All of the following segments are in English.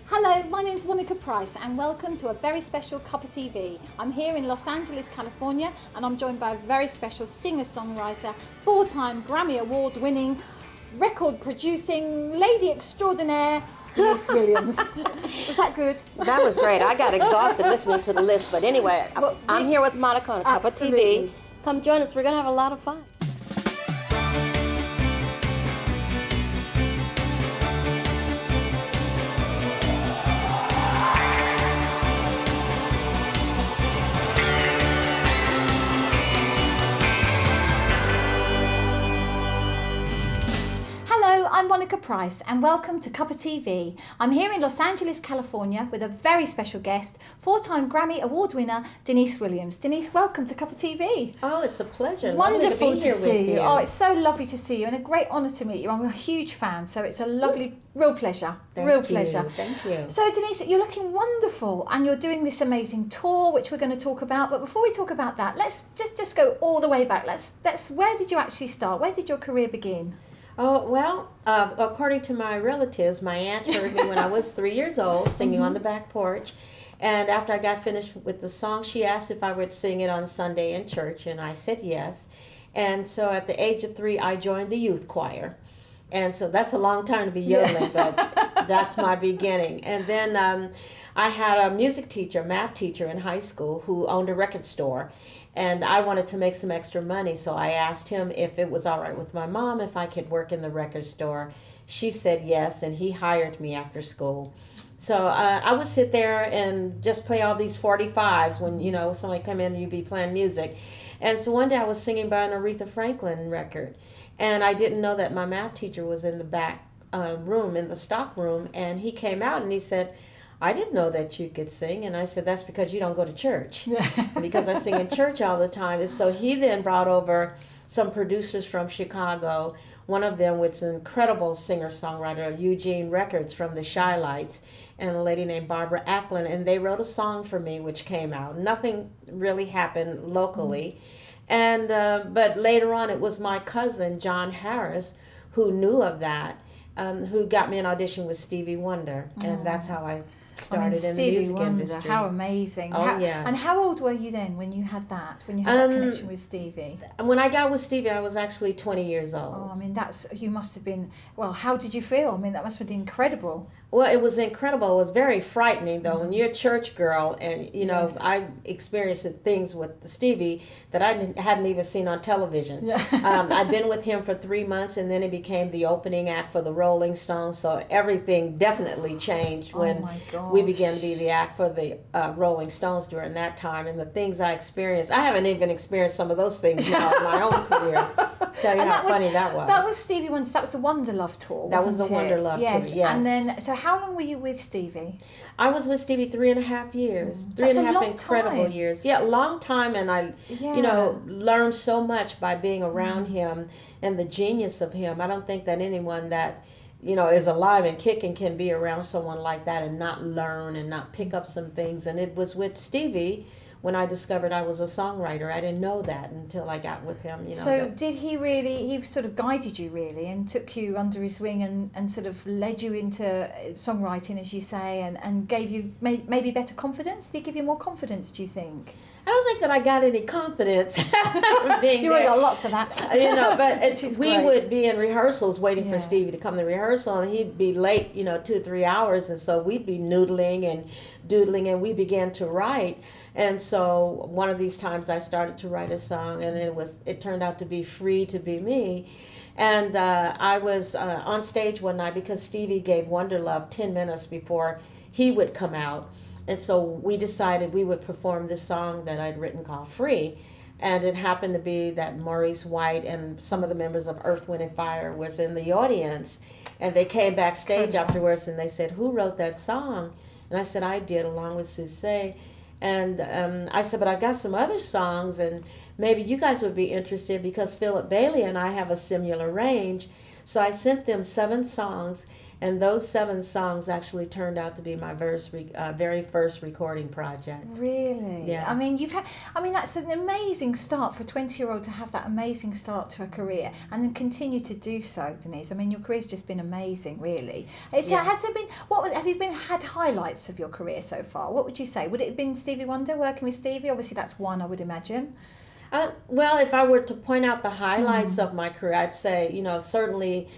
Hello, my name is Monica Price and welcome to a very special Cuppa TV. I'm here in Los Angeles, California, and I'm joined by a very special singer-songwriter, 4-time Grammy Award-winning, record-producing lady extraordinaire, Denise Williams. Was that good? That was great. I got exhausted listening to the list, but anyway, I'm here with Monica on Cuppa TV. Come join us. We're going to have a lot of fun. I'm Monica Price and welcome to Cuppa TV. I'm here in Los Angeles, California with a very special guest, 4-time Grammy Award winner, Denise Williams. Denise, welcome to Cuppa TV. Oh, it's a pleasure. Wonderful to see you. you. Oh, it's so lovely to see you and a great honour to meet you. I'm a huge fan, so it's a lovely, real pleasure. Thank you. So Denise, you're looking wonderful and you're doing this amazing tour, which we're going to talk about. But before we talk about that, let's just go all the way back. Let's where did you actually start? Where did your career begin? Oh, well, according to my relatives, my aunt heard me when I was 3 years old singing on the back porch. And after I got finished with the song, she asked if I would sing it on Sunday in church, and I said yes. And so at the age of 3, I joined the youth choir. And so that's a long time to be yodeling, but that's my beginning. And then I had a music teacher, math teacher in high school who owned a record store. And I wanted to make some extra money, so I asked him if it was all right with my mom if I could work in the record store. She said yes, and he hired me after school. So I would sit there and just play all these 45s when, you know, somebody come in and you'd be playing music. And so one day I was singing by an Aretha Franklin record, and I didn't know that my math teacher was in the back room, in the stock room, and he came out and he said, I didn't know that you could sing. And I said, that's because you don't go to church. Because I sing in church all the time. And so he then brought over some producers from Chicago. One of them was an incredible singer-songwriter, Eugene Records from the Shy Lights, and a lady named Barbara Acklin. And they wrote a song for me, which came out. Nothing really happened locally. And but later on, it was my cousin, John Harris, who knew of that, who got me an audition with Stevie Wonder. And that's how I started in the music industry. How amazing. Yes. And how old were you then when you had that connection with Stevie? When I got with Stevie, I was actually 20 years old. Oh, I mean, you must have been, well, how did you feel? I mean, that must have been incredible. Well, it was incredible. It was very frightening, though. When you're a church girl, and, you know, Yes. I experienced things with Stevie that I hadn't even seen on television. Yeah. I'd been with him for 3 months, and then he became the opening act for the Rolling Stones, so everything definitely changed when my gosh. we began to be the act for the Rolling Stones during that time. And the things I experienced, I haven't even experienced some of those things now in my own career. Tell you how funny that was. That was Stevie Wonder's, that was the Wonder Love tour, That was wasn't the it? Wonder Love tour, yes. And then, so how long were you with Stevie? I was with Stevie 3.5 years. Three That's and a a half long incredible time. years. Yeah, a long time, and I, you know, learned so much by being around him and the genius of him. I don't think that anyone that, you know, is alive and kicking can be around someone like that and not learn and not pick up some things. And it was with Stevie when I discovered I was a songwriter. I didn't know that until I got with him. You know. So did he sort of guided you really and took you under his wing and sort of led you into songwriting, as you say, and gave you maybe better confidence? Did he give you more confidence, do you think? I don't think that I got any confidence from being You already got lots of that. You know, but we great. would be in rehearsals waiting Yeah. for Stevie to come to rehearsal, and he'd be late, you know, 2 or 3 hours, and so we'd be noodling and doodling, and we began to write. And so one of these times I started to write a song, and it turned out to be Free to Be Me. And I was on stage one night because Stevie gave Wonder Love 10 minutes before he would come out. And so we decided we would perform this song that I'd written called Free. And it happened to be that Maurice White and some of the members of Earth, Wind & Fire was in the audience. And they came backstage afterwards and they said, who wrote that song? And I said, I did, along with Suze. And I said, but I've got some other songs, and maybe you guys would be interested because Philip Bailey and I have a similar range. So I sent them 7 songs, And those 7 songs actually turned out to be my very first recording project. Really? Yeah. I mean, that's an amazing start for a 20-year-old to have that amazing start to a career and then continue to do so, Denise. I mean, your career's just been amazing, really. Has there been, have you had highlights of your career so far? What would you say? Would it have been Stevie Wonder, working with Stevie? Obviously, that's one, I would imagine. Well, if I were to point out the highlights of my career, I'd say, certainly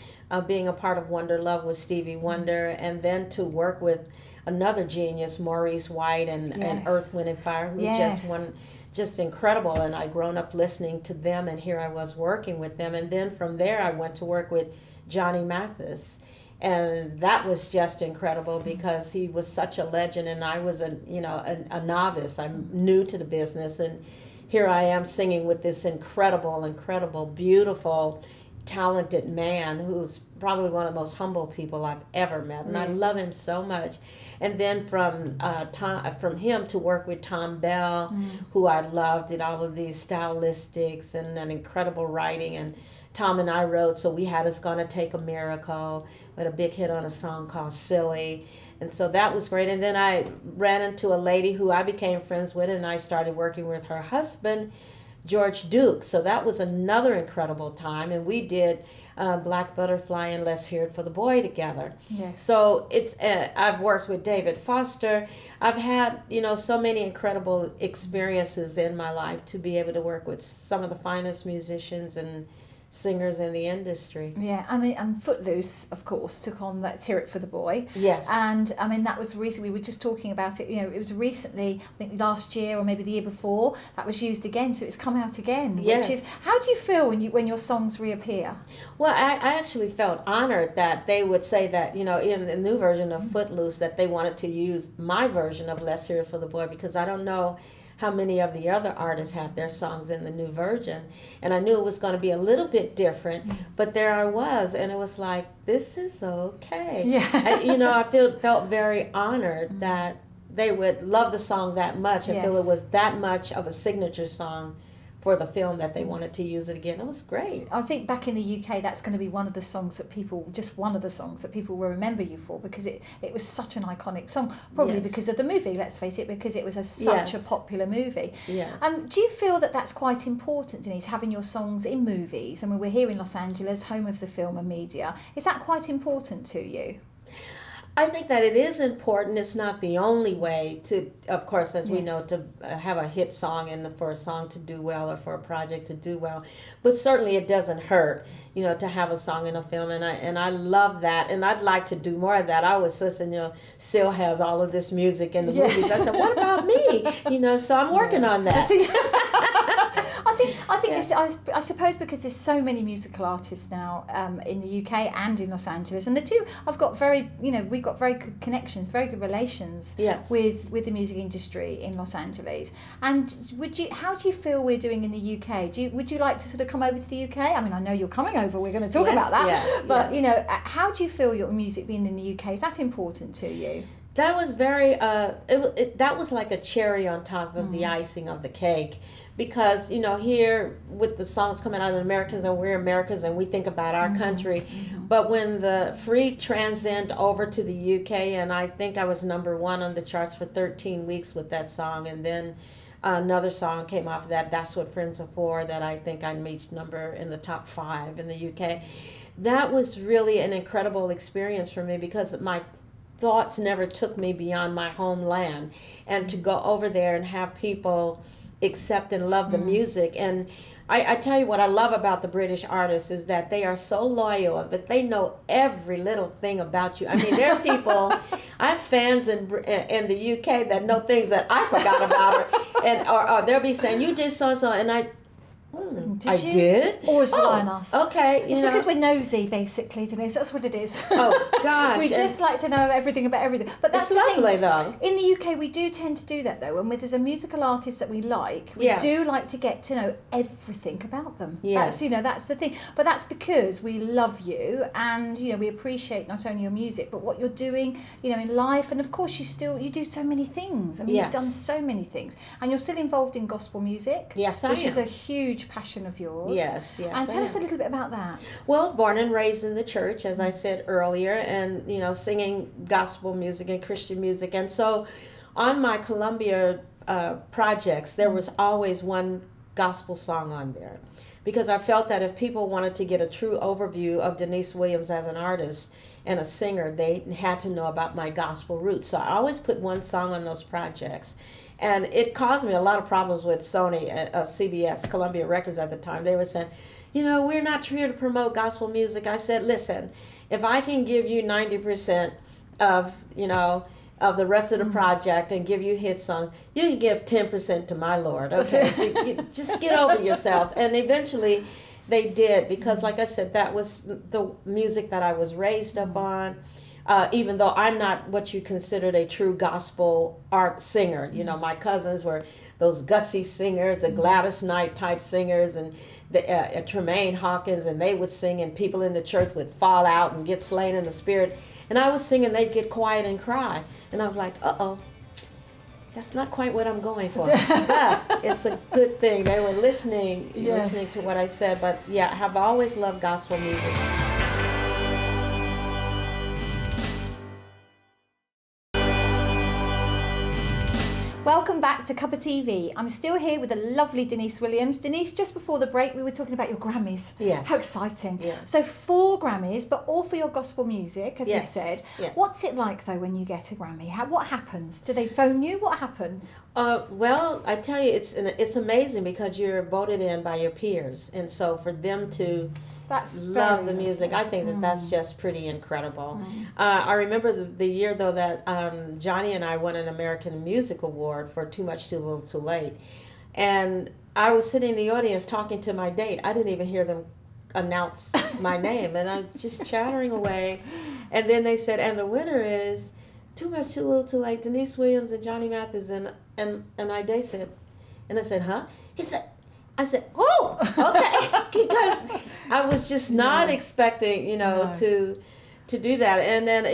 being a part of Wonder Love with Stevie Wonder, and then to work with another genius, Maurice White and Earth, Wind and Fire, who just incredible. And I'd grown up listening to them, and here I was working with them. And then from there, I went to work with Johnny Mathis. And that was just incredible because he was such a legend, and I was a novice. I'm new to the business, and here I am singing with this incredible, beautiful, talented man who's probably one of the most humble people I've ever met, and I love him so much. And then from him to work with Tom Bell, who I loved, did all of these stylistics and an incredible writing. And Tom and I wrote So We Had It's Gonna Take a Miracle, with a big hit on a song called Silly. And so that was great. And then I ran into a lady who I became friends with, and I started working with her husband, George Duke. So that was another incredible time. And we did Black Butterfly and Let's Hear It for the Boy together. Yes. So it's I've worked with David Foster. I've had, so many incredible experiences in my life to be able to work with some of the finest musicians and singers in the industry. Yeah, I mean, and Footloose, of course, took on Let's Hear It for the Boy. Yes. And I mean, that was recently, we were just talking about it, it was recently, I think last year or maybe the year before, that was used again, so it's come out again. Yes. Which is, how do you feel when your songs reappear? Well, I actually felt honored that they would say that, in the new version of Footloose, that they wanted to use my version of Let's Hear It for the Boy, because I don't know how many of the other artists have their songs in the new version. And I knew it was going to be a little bit different, but there I was, and it was like, this is okay. Yeah. I felt very honored that they would love the song that much and feel it was that much of a signature song for the film that they wanted to use it again. It was great. I think back in the UK, that's going to be one of the songs that people will remember you for, because it was such an iconic song, probably because of the movie, let's face it, because it was such a popular movie. Yes. Do you feel that that's quite important, Denise, having your songs in movies? I mean, we're here in Los Angeles, home of the film and media. Is that quite important to you? I think that it is important. It's not the only way to, of course, as we know, to have a hit song and for a song to do well or for a project to do well. But certainly it doesn't hurt, to have a song in a film. And I love that. And I'd like to do more of that. I always listen, Sil has all of this music in the movies. I said, what about me? So I'm working on that. I suppose because there's so many musical artists now in the UK and in Los Angeles, and the two we've got very good connections, very good relations with the music industry in Los Angeles. And how do you feel we're doing in the UK? Would you like to sort of come over to the UK? I mean, I know you're coming over. We're going to talk about that. But how do you feel your music being in the UK? Is that important to you? That was very. That was like a cherry on top of the icing of the cake. Because, here with the songs coming out of Americans, and we're Americans and we think about our country. But when the Free transcend over to the UK, and I think I was #1 on the charts for 13 weeks with that song. And then another song came off of that, That's What Friends Are For, that I think I reached number in the top 5 in the UK. That was really an incredible experience for me, because my thoughts never took me beyond my homeland. And to go over there and have people accept and love the music. And I tell you what I love about the British artists is that they are so loyal, but they know every little thing about you. I mean, there are people, I have fans in the UK that know things that I forgot about her, or they'll be saying, you did so-and-so, and I did? Always rely on us. Okay. It's because we're nosy, basically, Denise. That's what it is. Oh, gosh. We just like to know everything about everything. But that's it's the lovely, thing. though. In the UK, we do tend to do that, though. And when there's a musical artist that we like, we do like to get to know everything about them. Yes. That's the thing. But that's because we love you, and, we appreciate not only your music, but what you're doing, in life. And, of course, you do so many things. I mean, you've done so many things. And you're still involved in gospel music. Yes, I am. Which is a huge passion of yours. Yes. And tell us a little bit about that. Well, born and raised in the church, as I said earlier, and singing gospel music and Christian music. And so on my Columbia projects, there was always one gospel song on there, because I felt that if people wanted to get a true overview of Denise Williams as an artist and a singer, they had to know about my gospel roots. So I always put one song on those projects. And it caused me a lot of problems with Sony, CBS, Columbia Records at the time. They were saying, we're not here to promote gospel music. I said, listen, if I can give you 90% of, of the rest of the project and give you hit songs, you can give 10% to my Lord. Okay, you just get over yourselves. And eventually they did, because like I said, that was the music that I was raised up on. Even though I'm not what you considered a true gospel art singer. My cousins were those gutsy singers, the Gladys Knight type singers, and the Tremaine Hawkins, and they would sing, and people in the church would fall out and get slain in the spirit. And I was singing, they'd get quiet and cry. And I was like, uh-oh, that's not quite what I'm going for. But it's a good thing. They were listening to what I said. But yeah, I have always loved gospel music. Welcome back to Cuppa TV. I'm still here with the lovely Denise Williams. Denise, just before the break, we were talking about your Grammys. Yes. How exciting. Yes. So 4 Grammys, but all for your gospel music, as Yes. we've said. Yes. What's it like, though, when you get a Grammy? What happens? Do they phone you? What happens? Well, I tell you, it's amazing, because you're voted in by your peers. And so for them to love the music, I think that's just pretty incredible. I remember the year, though, that Johnny and I won an American Music Award for Too Much Too Little Too Late. And I was sitting in the audience talking to my date. I didn't even hear them announce my name, and I'm just chattering away. And then they said, and the winner is Too Much Too Little Too Late, Denise Williams and Johnny Mathis. And my date said, and I said, huh? I said, oh, okay, because I was just not expecting, to do that. And then,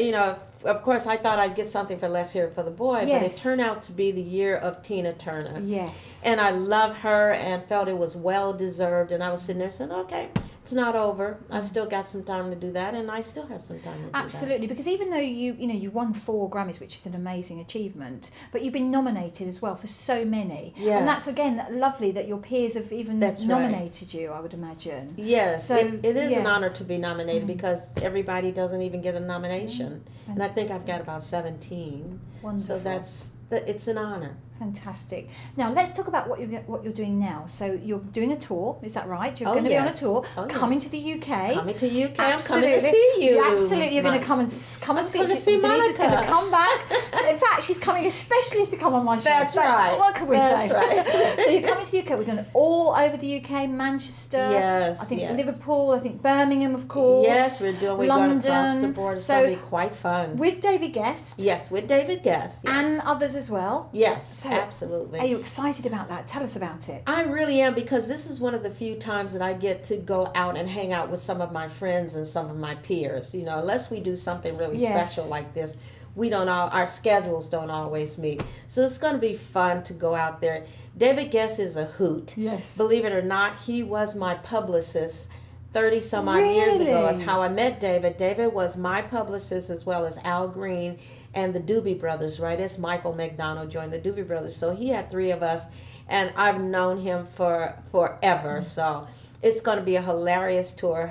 of course, I thought I'd get something for Let's Hear It for the Boy, but it turned out to be the year of Tina Turner. Yes. And I love her and felt it was well deserved. And I was sitting there saying, okay, it's not over. I still got some time to do that, and I still have some time to do that. Absolutely, because even though you won 4 Grammys, which is an amazing achievement, but you've been nominated as well for so many. Yes. And that's, again, lovely that your peers have even nominated right. you, I would imagine. Yes, so, it is an honor to be nominated, because everybody doesn't even get a nomination. And I think I've got about 17. Wonderful. So it's an honor. Fantastic. Now let's talk about what you're doing now. So you're doing a tour, is that right? You're Oh, going to be on a yes. tour, Oh, coming yes. to the UK. Coming to UK. Absolutely. I'm coming to see you. Absolutely, you're going to come and see. coming to Denise see is going to Monica. come back. In fact, she's coming especially to come on my show. That's right. What can we That's say? right. So you're coming to the UK. We're going all over the UK, Manchester. Yes. I think yes. Liverpool. I think Birmingham, of course. Yes, we're going across the board. It's going to be quite fun. With David Guest. Yes, with David Guest. Yes. And others as well. Yes, So, absolutely. Are you excited about that? Tell us about it. I really am, because this is one of the few times that I get to go out and hang out with some of my friends and some of my peers. Unless we do something really special like this, our schedules don't always meet. So it's going to be fun to go out there. David Guest is a hoot. Yes. Believe it or not, he was my publicist 30 some odd years ago. That's how I met David. David was my publicist, as well as Al Green and the Doobie Brothers, right? As Michael McDonald joined the Doobie Brothers. So he had 3 of us, and I've known him for forever. So it's going to be a hilarious tour,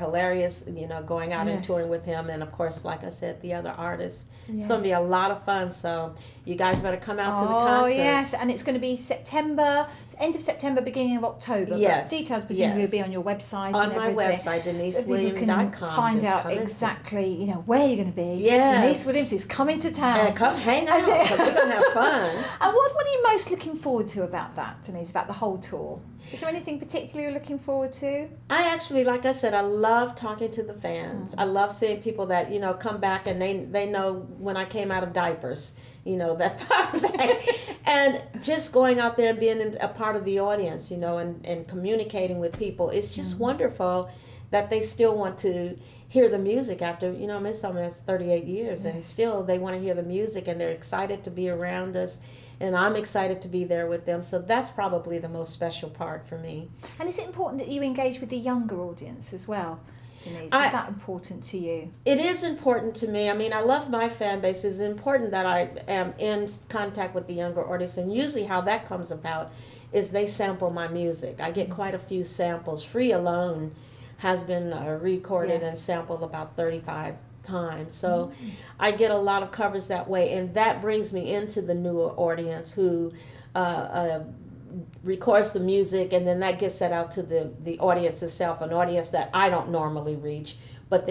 going out and touring with him. And of course, like I said, the other artists. It's going to be a lot of fun. So you guys better come out to the concert. Oh, yes. And it's going to be end of September, beginning of October. Yes. But details presumably will be on your website on and my everything. website, So people denisewilliams.com. can find out exactly, where you're going to be. Yeah. Denise Williams is coming to town. Come hang out, because we're going to have fun. And what are you most looking forward to about that, Denise, about the whole tour? Is there anything particular you're looking forward to? I actually, like I said, I love talking to the fans. I love seeing people that, come back and they know when I came out of diapers, that far back. And just going out there and being a part of the audience, and communicating with people. It's just wonderful that they still want to hear the music after, Miss Summer has 38 years, and still they want to hear the music, and they're excited to be around us, and I'm excited to be there with them. So that's probably the most special part for me. And is it important that you engage with the younger audience as well, Denise? Is that important to you? It is important to me. I mean, I love my fan base. It's important that I am in contact with the younger audience, and usually how that comes about is they sample my music. I get quite a few samples. Free Alone has been recorded and sampled about 35 times. So I get a lot of covers that way, and that brings me into the newer audience who records the music, and then that gets that out to the audience itself, an audience that I don't normally reach, but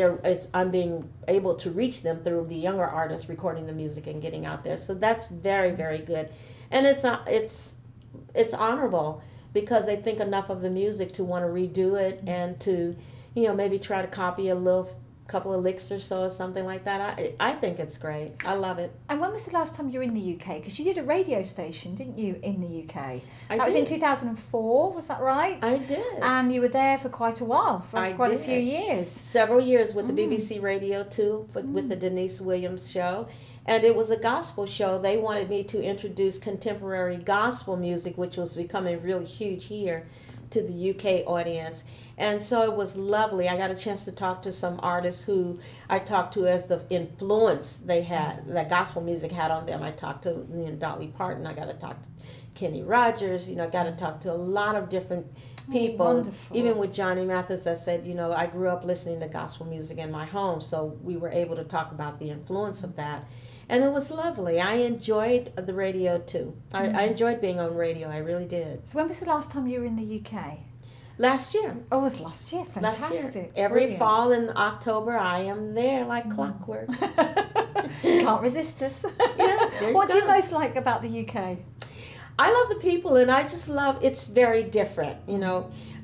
I'm being able to reach them through the younger artists recording the music and getting out there. So that's very, very good. And it's honorable, because they think enough of the music to want to redo it and to, maybe try to copy a couple of licks or so, or something like that. I think it's great. I love it. And when was the last time you were in the UK? Because you did a radio station, didn't you, in the UK? That was in 2004, was that right? I did. And you were there for quite a while, for quite a few years. Several years with the BBC Radio 2, with the Denise Williams show. And it was a gospel show. They wanted me to introduce contemporary gospel music, which was becoming really huge here, to the UK audience. And so it was lovely. I got a chance to talk to some artists who I talked to as the influence they had, that gospel music had on them. I talked to Dolly Parton. I got to talk to Kenny Rogers. I got to talk to a lot of different people. Wonderful. Even with Johnny Mathis, I said, I grew up listening to gospel music in my home, so we were able to talk about the influence of that. And it was lovely. I enjoyed the radio too. I enjoyed being on radio. I really did. So when was the last time you were in the UK? Last year. Oh, it was last year. Fantastic. Last year. Every fall in October, I am there like clockwork. Can't resist us. Yeah. What do you most like about the UK? I love the people, and I just love, it's very different,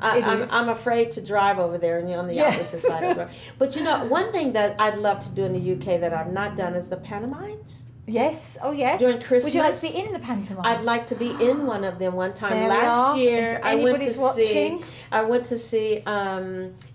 I'm afraid to drive over there and on the opposite side of the road. But one thing that I'd love to do in the UK that I've not done is the pantomimes. Yes, oh yes. During Christmas. Would you like to be in the pantomime? I'd like to be in one of them one time. There Last year, I went to see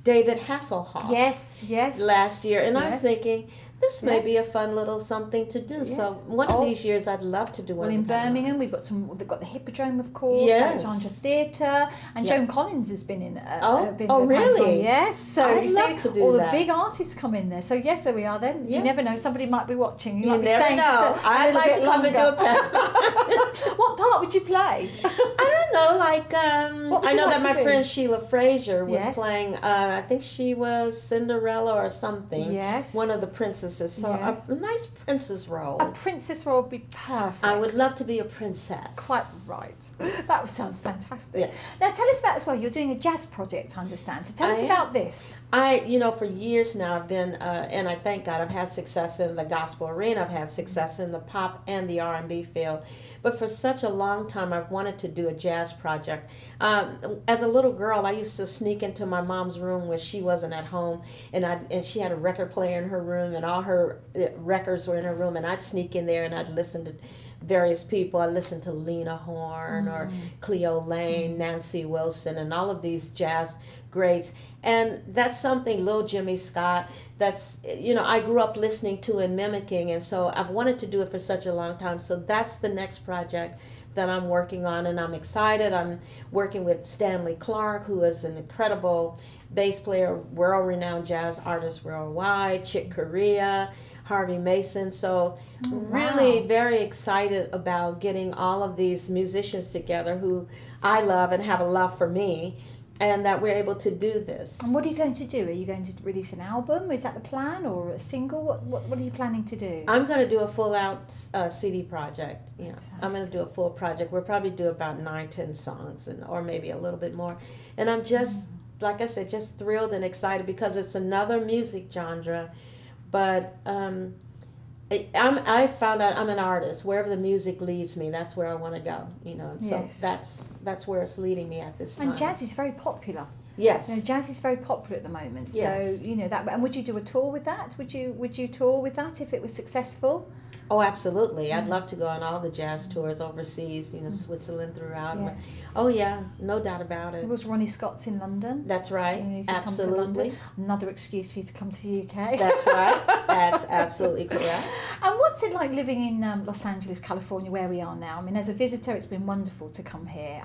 David Hasselhoff. Yes. Last year, and I was thinking, this may be a fun little something to do. Yes. So one of these years, I'd love to do one. Well, in Birmingham, they've got the Hippodrome, of course, Alexandra Theatre, and Joan Collins has been in. Really? Yes. So I'd love to do all that. the big artists come in there. So yes, there we are. Then you never know, somebody might be watching. You might be never staying. know. I'd like to come and do a pantomime. What part would you play? I don't know. Like I know that my friend Sheila Fraser was playing. I think she was Cinderella or something. Yes. One of the princesses. So a nice princess role. A princess role would be perfect. I would love to be a princess. Quite right. That sounds fantastic. Yes. Now tell us about as well. You're doing a jazz project, I understand. So tell us about this. For years now I've been, and I thank God I've had success in the gospel arena. I've had success in the pop and the R&B field. But for such a long time, I've wanted to do a jazz project. As a little girl, I used to sneak into my mom's room when she wasn't at home, and she had a record player in her room, and all her records were in her room, and I'd sneak in there and I'd listen to various people. I listened to Lena Horne or Cleo Lane, Nancy Wilson, and all of these jazz greats. And that's something, Lil Jimmy Scott, that's, I grew up listening to and mimicking, and so I've wanted to do it for such a long time. So that's the next project that I'm working on, and I'm excited. I'm working with Stanley Clarke, who is an incredible bass player, world-renowned jazz artist worldwide, Chick Corea, Harvey Mason. So really very excited about getting all of these musicians together who I love and have a love for me, and that we're able to do this. And what are you going to do? Are you going to release an album? Is that the plan, or a single? What are you planning to do? I'm going to do a full-out CD project. Yeah, I'm going to do a full project. We'll probably do about 9-10 songs, or maybe a little bit more. And I'm just, like I said, just thrilled and excited because it's another music genre. But I found out I'm an artist. Wherever the music leads me, that's where I want to go. So that's where it's leading me at this time. And jazz is very popular. Yes. Jazz is very popular at the moment. Yes. So that. And would you do a tour with that? Would you tour with that if it was successful? Oh, absolutely. I'd love to go on all the jazz tours overseas, Switzerland throughout. Yes. Oh, yeah, no doubt about it. Of course, Ronnie Scott's in London. That's right. If you Absolutely. come to London, another excuse for you to come to the UK. That's right. That's absolutely correct. And what's it like living in Los Angeles, California, where we are now? I mean, as a visitor, it's been wonderful to come here.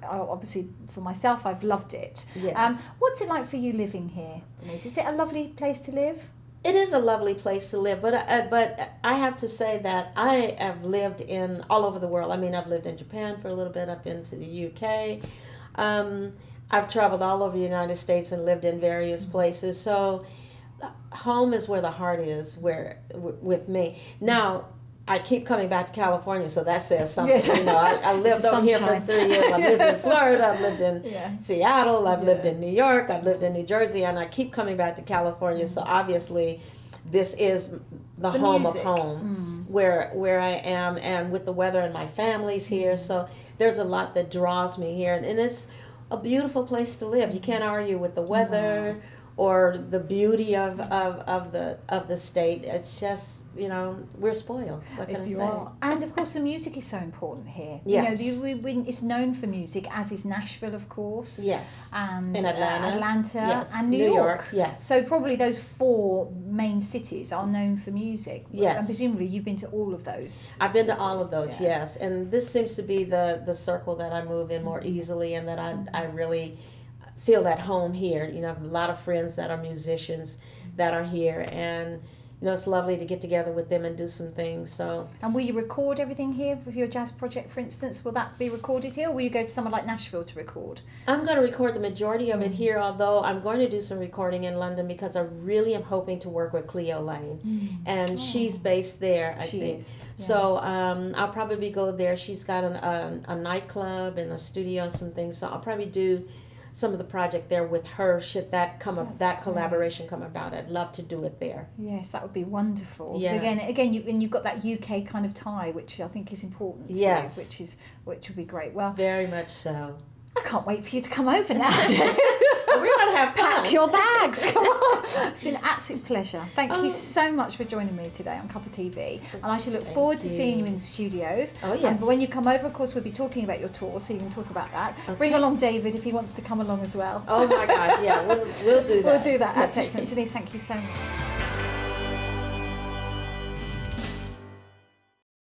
Obviously, for myself, I've loved it. Yes. What's it like for you living here, Denise? Is it a lovely place to live? It is a lovely place to live, but I have to say that I have lived in all over the world. I mean, I've lived in Japan for a little bit. I've been to the UK. I've traveled all over the United States and lived in various places. So home is where the heart is, with me. Now, I keep coming back to California, so that says something. Yes. I lived over here for 3 years. I've lived in Florida. I've lived in Seattle. I've lived in New York. I've lived in New Jersey, and I keep coming back to California. So obviously, this is the home music. of home, where I am, and with the weather, and my family's here. So there's a lot that draws me here, and it's a beautiful place to live. You can't argue with the weather. Or the beauty of the state. It's just, we're spoiled. What can I say? And of course, the music is so important here. Yes. It's known for music, as is Nashville, of course. Yes. And in Atlanta. Yes. And New York. Yes. So probably those 4 main cities are known for music. Yes. And presumably you've been to all of those. I've been to all of those, yes. And this seems to be the circle that I move in more easily, and that I really feel at home here. I have a lot of friends that are musicians that are here, and it's lovely to get together with them and do some things. So. And will you record everything here for your jazz project, for instance? Will that be recorded here, or will you go to somewhere like Nashville to record? I'm going to record the majority of it here, although I'm going to do some recording in London, because I really am hoping to work with Cleo Lane, and she's based there, I think. Is. Yes. So I'll probably go there. She's got a nightclub and a studio and some things, so I'll probably do some of the project there with her. Should that collaboration come about, I'd love to do it there. Yes, that would be wonderful. Yeah. Again, you've got that UK kind of tie, which I think is important. Yes. Which would be great. Well, very much so. I can't wait for you to come over now. We're going to have fun. Pack your bags. Come on. It's been an absolute pleasure. Thank you so much for joining me today on Cuppa TV. And I shall look forward to seeing you in the studios. Oh, yes. And when you come over, of course, we'll be talking about your tour, so you can talk about that. Okay. Bring along David if he wants to come along as well. Oh, my God. Yeah, we'll do that. We'll do that. That's excellent. Denise, thank you so much.